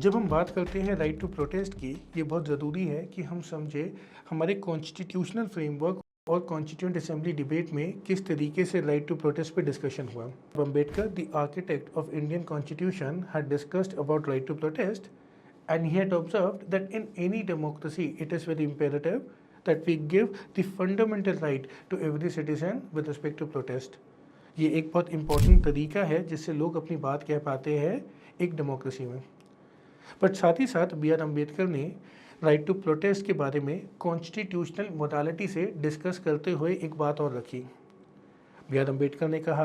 जब हम बात करते हैं राइट टू प्रोटेस्ट की, ये बहुत ज़रूरी है कि हम समझे हमारे कॉन्स्टिट्यूशनल फ्रेमवर्क और कॉन्स्टिट्यूंट असेंबली डिबेट में किस तरीके से राइट टू प्रोटेस्ट पे डिस्कशन हुआ। Ambedkar, the architect of Indian constitution, had discussed about right to protest, and he had observed that in any democracy it is very imperative that we give the fundamental right to every citizen with respect to protest। ये एक बहुत important तरीका है जिससे लोग अपनी बात कह पाते हैं एक डेमोक्रेसी में। बट साथ ही साथ बी आर अम्बेडकर ने राइट टू प्रोटेस्ट के बारे में कॉन्स्टिट्यूशनल मोडालिटी से डिस्कस करते हुए एक बात और रखी। बी आर अम्बेडकर ने कहा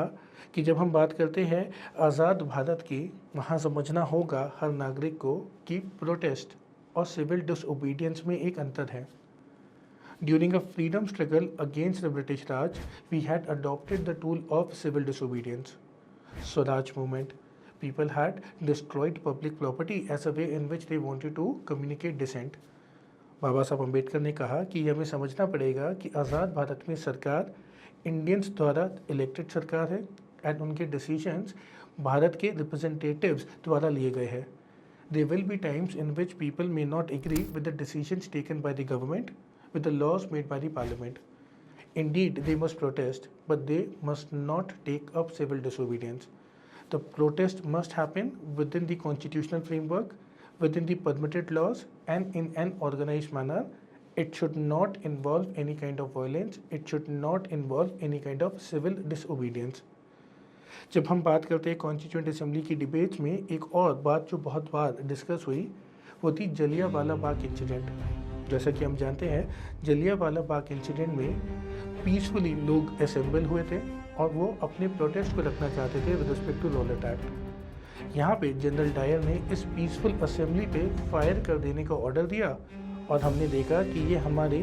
कि जब हम बात करते हैं आज़ाद भारत की, वहाँ समझना होगा हर नागरिक को कि प्रोटेस्ट और सिविल डिसओबीडियंस में एक अंतर है। During a freedom struggle against the British Raj, we had adopted the tool of civil disobedience, Swaraj movement. People had destroyed public property as a way in which they wanted to communicate dissent। बाबा साहब अम्बेडकर ने कहा कि हमें समझना पड़ेगा कि आज़ाद भारत में सरकार Indians द्वारा इलेक्टेड सरकार है एंड उनके डिसीजंस भारत के रिप्रेजेंटेटिव्स द्वारा लिए गए हैं। There will be times in which people may not agree with the decisions taken by the government, with the laws made by the parliament. Indeed, they must protest, but they must not take up civil disobedience। The protest must happen within the constitutional framework, within the permitted laws, and in an organized manner। It should not involve any kind of violence, it should not involve any kind of civil disobedience। जब हम बात करते हैं constituent assembly की debates में, एक और बात जो बहुत बार डिस्कस हुई वो थी जलियांवाला बाग इंसिडेंट। जैसा कि हम जानते हैं, जलियांवाला बाग इंसिडेंट में पीसफुली लोग असेंबल हुए थे और वो अपने प्रोटेस्ट को रखना चाहते थे with respect to Rowlatt Act. यहाँ पे जनरल डायर ने इस पीसफुल असेंबली पे फायर कर देने का ऑर्डर दिया और हमने देखा कि ये हमारे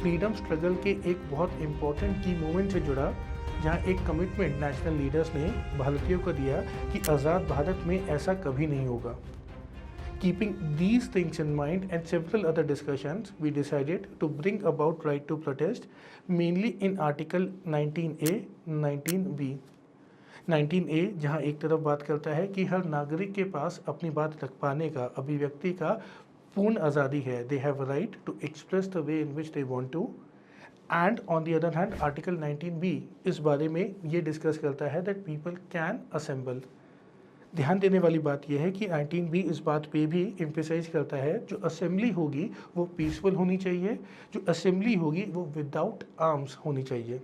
फ्रीडम स्ट्रगल के एक बहुत इम्पोर्टेंट की मूवमेंट से जुड़ा, जहाँ एक कमिटमेंट नेशनल लीडर्स ने भारतीयों को दिया कि आज़ाद भारत में ऐसा कभी नहीं होगा। Keeping these things in mind and several other discussions, we decided to bring about right to protest mainly in Article 19A, 19B। 19A जहाँ एक तरफ बात करता है कि हर नागरिक के पास अपनी बात रख पाने का, अभिव्यक्ति का पूर्ण आज़ादी है। They have a right to express the way in which they want to। And on the other hand, Article 19B इस बारे में ये डिस्कस करता है that people can assemble। ध्यान देने वाली बात यह है कि 19B इस बात पे भी एम्फेसाइज करता है जो असेंबली होगी वो पीसफुल होनी चाहिए, जो असेंबली होगी वो विदाउट आर्म्स होनी चाहिए।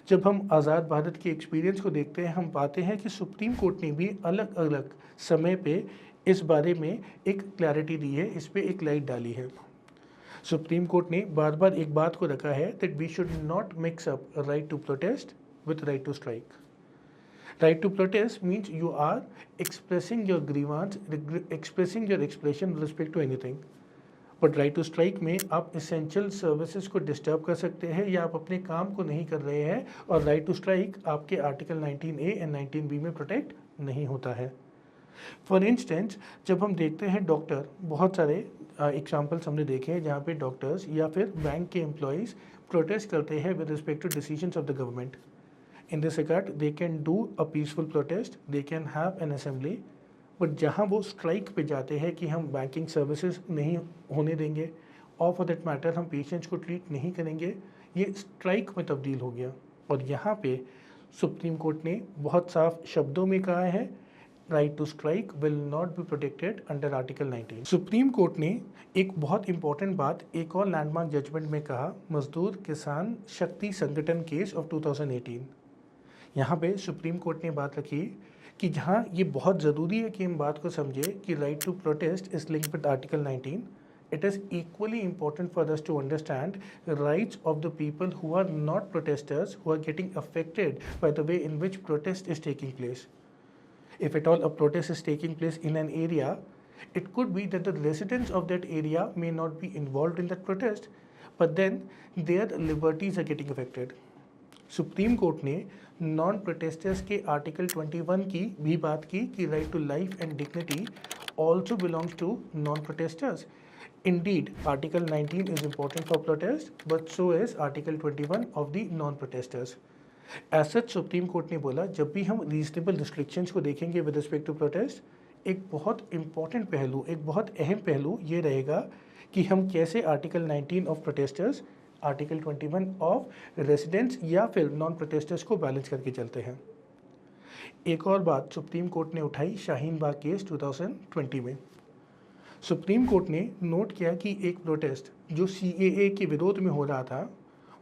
जब हम आज़ाद भारत के एक्सपीरियंस को देखते हैं, हम पाते हैं कि सुप्रीम कोर्ट ने भी अलग अलग समय पे इस बारे में एक क्लैरिटी दी है, इस पर एक लाइट डाली है। सुप्रीम कोर्ट ने बार बार एक बात को रखा है that we should not mix up right to protest with right to strike. Right to protest means you are expressing your grievance, expressing your expression with respect to anything। But right to strike में आप essential services को disturb कर सकते हैं या आप अपने काम को नहीं कर रहे हैं, और राइट टू स्ट्राइक आपके आर्टिकल 19A एंड 19B में प्रोटेक्ट नहीं होता है। फॉर इंस्टेंस, जब हम देखते हैं डॉक्टर, बहुत सारे एग्जाम्पल्स हमने देखे हैं जहाँ पे डॉक्टर्स या फिर बैंक के एम्प्लॉयज़ प्रोटेस्ट करते हैं with respect to decisions of the government. In this regard, they can do a peaceful protest, they can have an assembly, but जहाँ वो स्ट्राइक पे जाते हैं कि हम बैंकिंग सर्विसेज नहीं होने देंगे और फॉर दैट मैटर हम पेशेंट्स को ट्रीट नहीं करेंगे, ये स्ट्राइक में तब्दील हो गया। और यहाँ पे सुप्रीम कोर्ट ने बहुत साफ शब्दों में कहा है right to strike will not be protected under article 19। Supreme court ने एक बहुत इंपॉर्टेंट बात एक और लैंडमार्क जजमेंट में कहा, मजदूर किसान शक्ति संगठन केस ऑफ 2018। यहाँ पे सुप्रीम कोर्ट ने बात रखी कि जहाँ ये बहुत ज़रूरी है कि हम बात को समझे कि right to protest is linked with article 19, it is equally important for us to understand the rights of the people who are not protesters, who are getting affected by the way in which protest is taking place। If at all a protest is taking place in an area, it could be that the residents of that area may not be involved in that protest, but then their liberties are getting affected। सुप्रीम court ने non protesters के article 21 की भी बात की कि right to life and dignity also belongs to non protesters. Indeed, Article 19 is important for protest, but so is Article 21 of the non-protesters। As such, supreme court ने बोला जब भी हम रीजनेबल रिस्ट्रिक्शंस को देखेंगे विद रिस्पेक्ट टू प्रोटेस्ट, एक बहुत important पहलू, एक बहुत अहम पहलू ये रहेगा कि हम कैसे article 19 of protesters, article 21 of residents या फिर नॉन प्रोटेस्टर्स को बैलेंस करके चलते हैं। एक और बात सुप्रीम कोर्ट ने उठाई शाहीन बाग केस 2020 में। सुप्रीम कोर्ट ने नोट किया कि एक प्रोटेस्ट जो CAA के विरोध में हो रहा था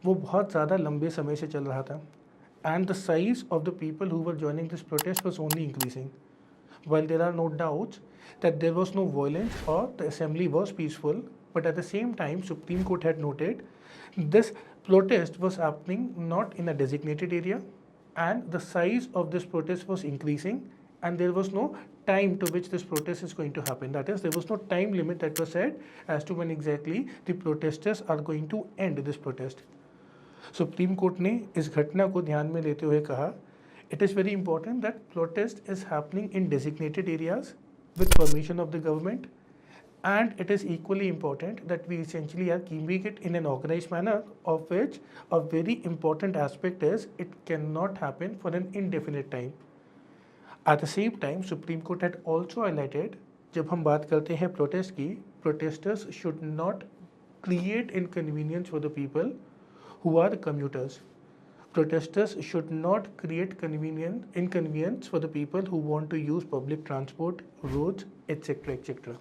वो बहुत ज़्यादा लंबे समय से चल रहा था, and the size of the people who were joining this protest was only increasing. While there are no doubts that there was no violence or the assembly was peaceful, but at the same time, Supreme Court had noted this protest was happening not in a designated area, and the size of this protest was increasing, and there was no time to which this protest is going to happen. That is, there was no time limit that was set as to when exactly the protesters are going to end this protest. Supreme court ने इस घटना को ध्यान में लेते हुए कहा, it is very important that protest is happening in designated areas with permission of the government, and it is equally important that we essentially are keeping it in an organized manner, of which a very important aspect is it cannot happen for an indefinite time. At the same time, Supreme Court had also highlighted, जब हम बात करते हैं protest की, protesters should not create inconvenience for the people who are commuters. Protesters should not create inconvenience for the people who want to use public transport, roads, etc., etc.